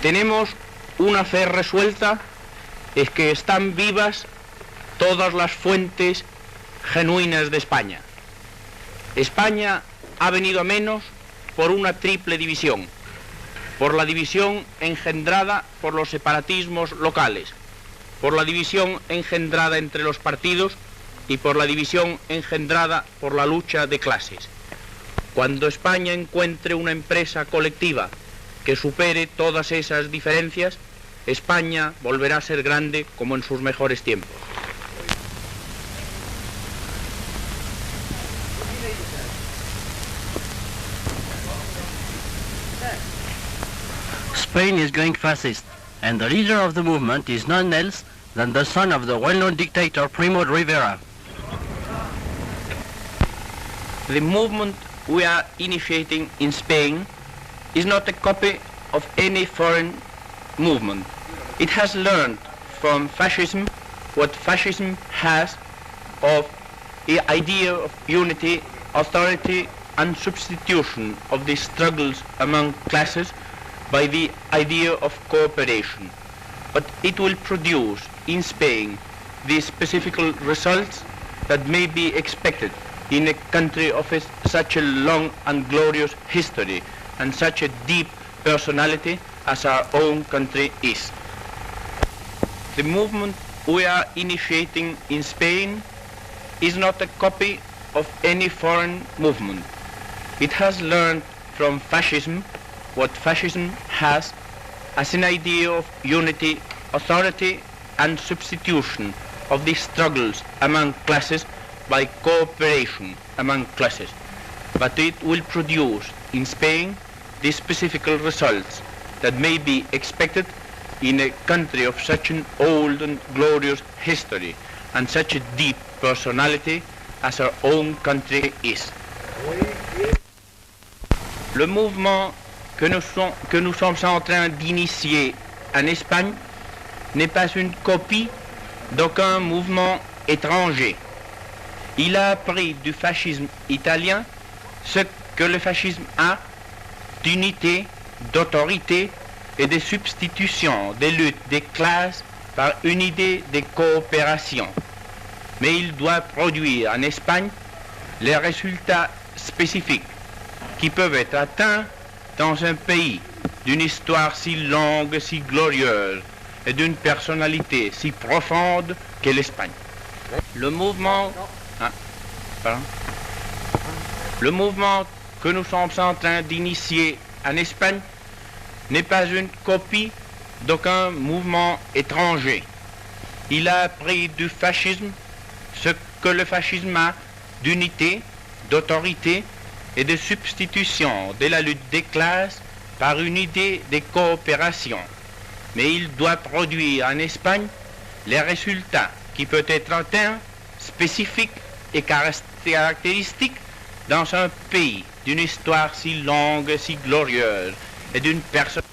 tenemos una fe resuelta, es que están vivas todas las fuentes genuinas de España. España ha venido a menos por una triple división, por la división engendrada por los separatismos locales, por la división engendrada entre los partidos y por la división engendrada por la lucha de clases. Cuando España encuentre una empresa colectiva que supere todas esas diferencias, España volverá a ser grande como en sus mejores tiempos. Spain is going fascist, and the leader of the movement is none else than the son of the well-known dictator Primo de Rivera. The movement we are initiating in Spain is not a copy of any foreign movement. It has learned from fascism what fascism has of the idea of unity, authority, and substitution of the struggles among classes by the idea of cooperation. But it will produce in Spain the specific results that may be expected in a country of such a long and glorious history and such a deep personality as our own country is. The movement we are initiating in Spain is not a copy of any foreign movement. It has learned from fascism what fascism has as an idea of unity, authority, and substitution of the struggles among classes by cooperation among classes. But it will produce in Spain the specific results that may be expected in a country of such an old and glorious history and such a deep personality as our own country is. Le mouvement que nous sommes en train d'initier en Espagne n'est pas une copie d'aucun mouvement étranger. Il a appris du fascisme italien ce que le fascisme a d'unité, d'autorité et de substitution des luttes des classes par une idée de coopération. Mais il doit produire en Espagne les résultats spécifiques qui peuvent être atteints dans un pays d'une histoire si longue, si glorieuse et d'une personnalité si profonde qu'est l'Espagne. Le mouvement que nous sommes en train d'initier en Espagne n'est pas une copie d'aucun mouvement étranger. Il a appris du fascisme ce que le fascisme a d'unité, d'autorité et de substitution de la lutte des classes par une idée de coopération. Mais il doit produire en Espagne les résultats qui peuvent être atteints, spécifiques et caractéristiques dans un pays d'une histoire si longue, si glorieuse et d'une personne